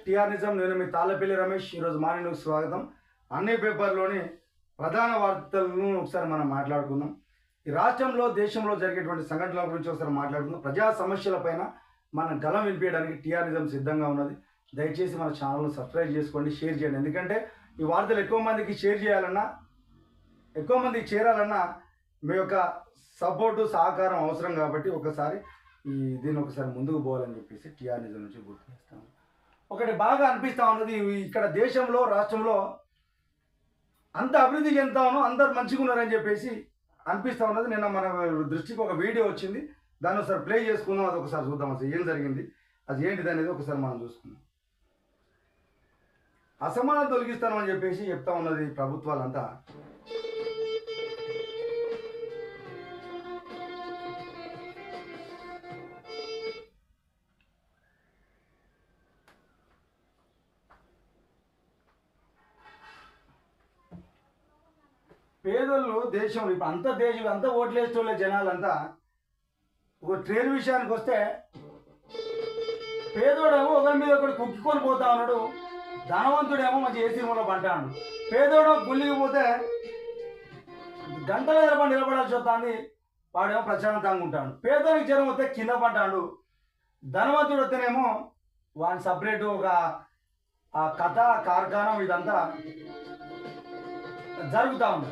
TR నిజం. నేను మీ తాళ్ళపల్లి రమేష్. ఈరోజు మార్నింగ్ న్యూస్ స్వాగతం. అన్ని పేపర్లోని ప్రధాన వార్తలను ఒకసారి మనం మాట్లాడుకుందాం. ఈ రాష్ట్రంలో దేశంలో జరిగేటువంటి సంఘటనల గురించి ఒకసారి మాట్లాడుకుందాం. ప్రజా సమస్యలపైన మనం గలం వినిపించడానికి టిఆర్ నిజం సిద్ధంగా ఉన్నది. దయచేసి మన ఛానల్ను సబ్స్క్రైబ్ చేసుకోండి, షేర్ చేయండి. ఎందుకంటే ఈ వార్తలు ఎక్కువ మందికి షేర్ చేయాలన్నా, ఎక్కువ మందికి చేరాలన్నా మీ యొక్క సపోర్టు సహకారం అవసరం. కాబట్టి ఒకసారి దీన్ని ఒకసారి ముందుకు పోవాలని చెప్పేసి టిఆర్ నిజం నుంచి గుర్తు చేస్తాను. ఒకటి బాగా అనిపిస్తూ ఉన్నది, ఇక్కడ దేశంలో రాష్ట్రంలో అంత అభివృద్ధి చెందుతాను, అందరు మంచిగా ఉన్నారని చెప్పేసి అనిపిస్తూ ఉన్నది. నిన్న మన దృష్టికి ఒక వీడియో వచ్చింది, దాన్ని ఒకసారి ప్లే చేసుకుందాం. అది ఒకసారి చూద్దాం, అసలు ఏం జరిగింది, అది ఏంటిది అనేది ఒకసారి మనం చూసుకుందాం. అసమానం తొలగిస్తామని చెప్పేసి చెప్తా ఉన్నది ప్రభుత్వాలంతా. పేదోళ్ళు దేశంలో ఇప్పుడు అంతా ఓట్లు వేసేటోళ్ళే జనాలంతా. ఒక ట్రైన్ విషయానికి వస్తే పేదోడేమో ఒకరి మీద ఒకటి కుక్కికొని పోతా ఉన్నాడు, ధనవంతుడేమో మంచి ఏసీ మూల పంటాడు. పేదోడు గుళ్ళికి పోతే గంటల ఎరపడి నిలబడాల్సి వస్తుంది, వాడేమో ప్రశాంతంగా ఉంటాడు. పేదోడికి జ్వరం వస్తే కింద పడ్డాడు, ధనవంతుడు వస్తేనేమో వాడిని సపరేటు ఒక కథ కార్ఖానం ఇదంతా జరుగుతూ ఉంది.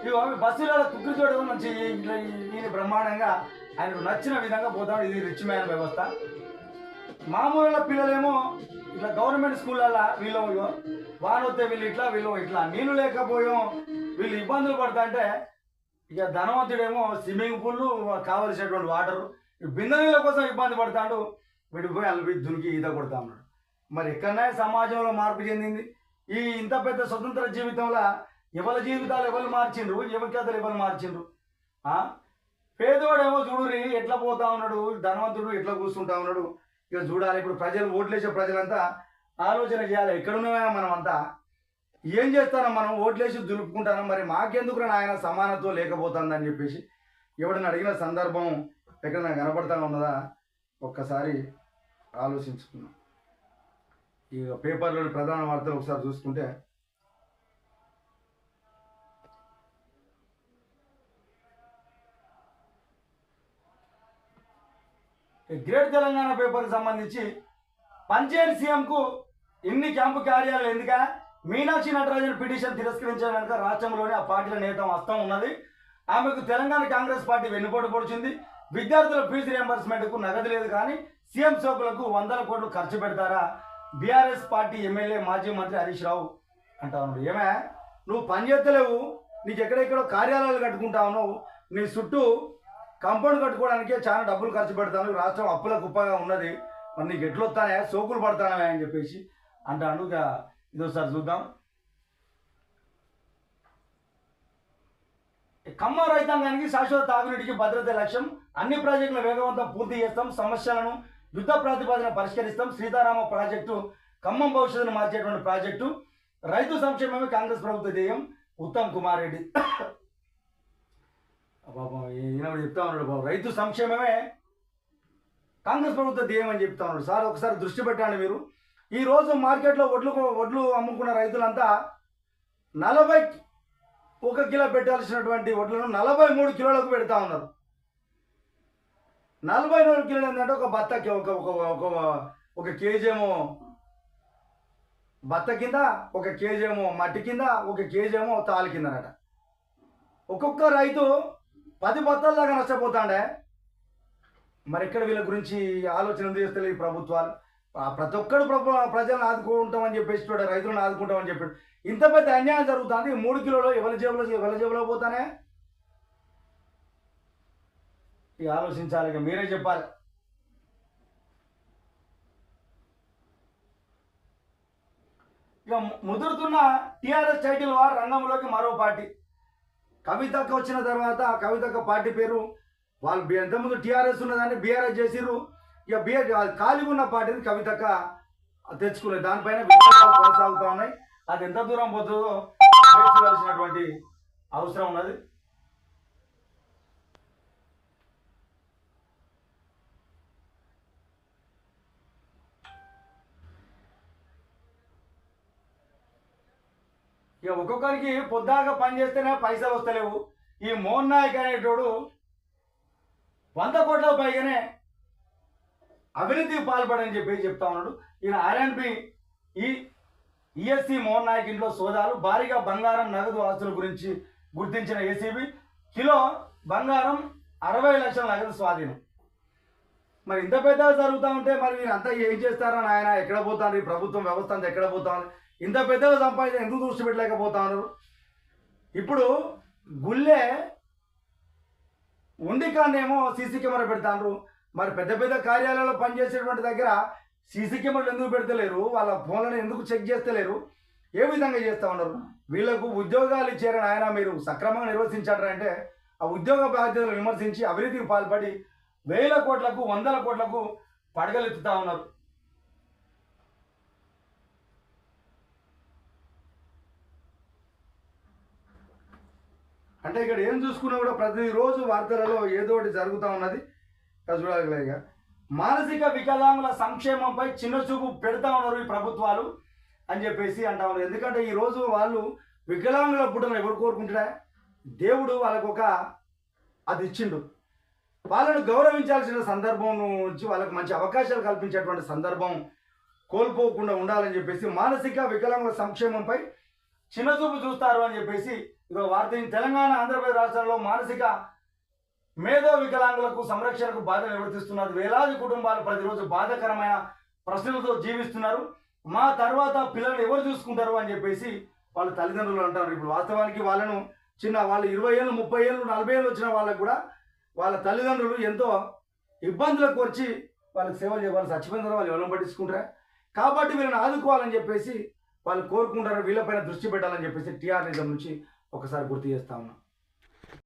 ఇగో బస్సులలో కుక్కితోడు మంచి ఈయన బ్రహ్మాండంగా ఆయనకు నచ్చిన విధంగా పోతాడు. ఇది రిచ్ మ్యాన్ వ్యవస్థ. మామూలు పిల్లలేమో ఇట్లా గవర్నమెంట్ స్కూళ్ళల్లో వీళ్ళు వానొస్తే వీళ్ళు ఇట్లా నీళ్ళు లేకపోయాం, వీళ్ళు ఇబ్బందులు పడతా అంటే ఇక ధనవంతుడేమో స్విమ్మింగ్ పూల్ కావలసినటువంటి వాటరు బిందె నీళ్ళ కోసం ఇబ్బంది పడతాడు, విడిపోయి అల్పి దునికి ఈత కొడతా ఉన్నాడు. మరి ఎక్కడనే సమాజంలో మార్పు చెందింది. ఈ ఇంత పెద్ద స్వతంత్ర జీవితంలో ఎవరి జీవితాలు ఎవరు మార్చిండ్రు, ఎవరి కథలు ఎవరు మార్చిండ్రు. పేదోడేమో చూడురి ఎట్లా పోతా ఉన్నాడు, ధనవంతుడు ఎట్లా కూర్చుంటా ఉన్నాడు. ఇక చూడాలి, ఇప్పుడు ప్రజలు ఓట్లేసే ప్రజలంతా ఆలోచన చేయాలి. ఎక్కడున్నామా మనం అంతా, ఏం చేస్తానో మనం ఓట్లేసి దులుపుకుంటాను. మరి మాకెందుకు ఆయన సమానత్వం లేకపోతుందని చెప్పేసి ఎవడని అడిగిన సందర్భం ఎక్కడైనా కనపడతా ఉన్నదా ఒక్కసారి ఆలోచించుకున్నాం. ఈ పేపర్లోని ప్రధాన వార్తలు ఒకసారి చూసుకుంటే, గ్రేట్ తెలంగాణ పేపర్కి సంబంధించి పంచాయతీ సీఎంకు ఎన్ని క్యాంపు కార్యాలయాలు ఎందుక మీనాక్షి నటరాజన్ పిటిషన్ తిరస్కరించిన వెనుక రాష్ట్రంలోని ఆ పార్టీల నేత హస్తం ఉన్నది. ఆమెకు తెలంగాణ కాంగ్రెస్ పార్టీ వెన్నుపోటు పొడిచింది. విద్యార్థుల ఫీజు రియంబర్స్మెంట్కు నగదు లేదు, కానీ సీఎం సోకులకు 100 కోట్లు ఖర్చు పెడతారా బీఆర్ఎస్ పార్టీ ఎమ్మెల్యే మాజీ మంత్రి హరీష్ రావు అంటా ఉన్నాడు. ఏమే నువ్వు పని చేస్తలేవు, నీకు ఎక్కడెక్కడో కార్యాలయాలు కట్టుకుంటా ఉన్నావు, నీ చుట్టూ కాంపౌండ్ కట్టుకోవడానికే చాలా డబ్బులు ఖర్చు పెడతాను, రాష్ట్రం అప్పుల కుప్పగా ఉన్నది, మరి నీకు ఎట్లొస్తానే సోకులు పడతానే అని చెప్పేసి అంటాను. ఇక ఇదోసారి చూద్దాం. ఖమ్మం రైతాంగానికి శాశ్వత తాగునీటికి భద్రత లక్ష్యం, అన్ని ప్రాజెక్టుల వేగవంతం పూర్తి చేస్తాం, సమస్యలను యుద్ధ ప్రాతిపదికన పరిష్కరిస్తాం. సీతారామ ప్రాజెక్టు ఖమ్మం భవిష్యత్తును మార్చేటువంటి ప్రాజెక్టు, రైతు సంక్షేమమే కాంగ్రెస్ ప్రభుత్వ ధ్యేయం. ఉత్తమ్ కుమార్ రెడ్డి బాబా ఈయన చెప్తా ఉన్నాడు, బాబు రైతు సంక్షేమమే కాంగ్రెస్ ప్రభుత్వ ధ్యేయం అని చెప్తా ఉన్నాడు. సార్ ఒకసారి దృష్టి పెట్టండి మీరు. ఈరోజు మార్కెట్లో వడ్లు అమ్ముకున్న రైతులంతా 41 కిలో పెట్టాల్సినటువంటి వడ్లను 43 కిలోలకు పెడతా ఉన్నారు. 44 కిలోలు ఏంటంటే ఒక బత్తకి ఒక కేజీ ఏమో బత్త కింద, ఒక కేజీ ఏమో మట్టి కింద, ఒక కేజీ ఏమో తాలు కిందనట. ఒక్కొక్క రైతు 10 బత్తాల్లాగా నష్టపోతాండే. మరి ఇక్కడ వీళ్ళ గురించి ఆలోచన చేస్తలే ఈ ప్రభుత్వాలు. ప్రతి ఒక్కడు ప్రజలను ఆదుకుంటామని చెప్పేసి చూడ, రైతులను ఆదుకుంటామని చెప్పాడు. ఇంత పెద్ద అన్యాయం జరుగుతుంది. 3 కిలోలు ఎవరి జేబులో పోతానే ఇక ఆలోచించాలి. ఇక మీరే చెప్పాలి. ఇక ముదురుతున్న టీఆర్ఎస్ టైటిల్ వార్ రంగంలోకి మరో పార్టీ. కవితకు వచ్చిన తర్వాత కవితకు పార్టీ పేరు వాళ్ళు ఎంతమంది టీఆర్ఎస్ ఉన్నదాన్ని బీఆర్ఎస్ చేసిర్రు. ఇక ఖాళీగా ఉన్న పార్టీని కవితక తెచ్చుకునే దానిపైన వివాదాలు కొనసాగుతూ ఉన్నాయి. అది ఎంత దూరం పోతుందో చూడాల్సినటువంటి అవసరం ఉన్నది. ఇక ఒక్కొక్కరికి పొద్దాక పని చేస్తేనే పైసలు వస్తలేవు. ఈ మోహన్ నాయక్ అనేటోడు 100 కోట్ల పైగానే అవినీతికి పాల్పడని చెప్పి చెప్తా ఉన్నాడు. ఈయన ఆర్ఎండ్బి ఈ ఈఎస్సీ మోహన్ నాయక్ ఇంట్లో సోదాలు, భారీగా బంగారం నగదు ఆస్తుల గురించి గుర్తించిన ఏసీబీ, కిలో బంగారం 60 లక్షల నగదు స్వాధీనం. మరి ఇంత పెద్దగా జరుగుతూ ఉంటే మరి వీరంతా ఏం చేస్తారని ఆయన ఎక్కడ పోతారు, ఈ ప్రభుత్వం వ్యవస్థ అంతా ఎక్కడ పోతా ఉంది, ఇంత పెద్దగా సంపాదించి ఎందుకు దృష్టి పెట్టలేకపోతా ఉన్నారు? ఇప్పుడు గుళ్ళే ఉండికాన్నేమో సీసీ కెమెరా పెడతారు, మరి పెద్ద పెద్ద కార్యాలయాల్లో పనిచేసేటువంటి దగ్గర సీసీ కెమెరాలు ఎందుకు పెడతలేరు, వాళ్ళ ఫోన్లను ఎందుకు చెక్ చేస్తలేరు, ఏ విధంగా చేస్తూ ఉన్నారు? వీళ్ళకు ఉద్యోగాలు ఇచ్చారని ఆయన మీరు సక్రమంగా నిర్వర్తించారంటే ఆ ఉద్యోగ బాధ్యతలు విమర్శించి అవినీతికి పాల్పడి 1000 కోట్లకు 100 కోట్లకు పడగలెత్తుతా ఉన్నారు. అంటే ఇక్కడ ఏం చూసుకున్నా కూడా ప్రతిరోజు వార్తలలో ఏదో ఒకటి జరుగుతూ ఉన్నది. చూడాలి. మానసిక వికలాంగుల సంక్షేమంపై చిన్నచూపు పెడతా ఉన్నారు ఈ ప్రభుత్వాలు అని చెప్పేసి అంటా ఉన్నారు. ఎందుకంటే ఈరోజు వాళ్ళు వికలాంగుల పుట్టను ఎవరు కోరుకుంటారా? దేవుడు వాళ్ళకు ఒక అది ఇచ్చిండు. వాళ్ళను గౌరవించాల్సిన సందర్భం నుంచి వాళ్ళకు మంచి అవకాశాలు కల్పించేటువంటి సందర్భం కోల్పోకుండా ఉండాలని చెప్పేసి మానసిక వికలాంగుల సంక్షేమంపై చిన్నచూపు చూస్తారు అని చెప్పేసి ఇదో వార్త. తెలంగాణ ఆంధ్రప్రదేశ్ రాష్ట్రాల్లో మానసిక మేధో వికలాంగులకు సంరక్షణకు బాధలు నిర్వర్తిస్తున్నారు. వేలాది కుటుంబాలు ప్రతిరోజు బాధాకరమైన ప్రశ్నలతో జీవిస్తున్నారు. మా తర్వాత పిల్లలు ఎవరు చూసుకుంటారు అని చెప్పేసి వాళ్ళ తల్లిదండ్రులు అంటారు. ఇప్పుడు వాస్తవానికి వాళ్ళు 20 ఏళ్ళు 30 ఏళ్ళు 40 ఏళ్ళు వచ్చిన వాళ్ళకు కూడా వాళ్ళ తల్లిదండ్రులు ఎంతో ఇబ్బందులకు వచ్చి వాళ్ళకి సేవలు చేయాలి. చచ్చిపోయిన తర్వాత వాళ్ళు ఎవరైనా పట్టించుకుంటారా? కాబట్టి వీళ్ళని ఆదుకోవాలని చెప్పేసి వాళ్ళు కోరుకుంటారు. వీళ్ళపైన దృష్టి పెట్టాలని చెప్పేసి టీఆర్ నిజం నుంచి ఒకసారి గుర్తు చేస్తా ఉన్నాం.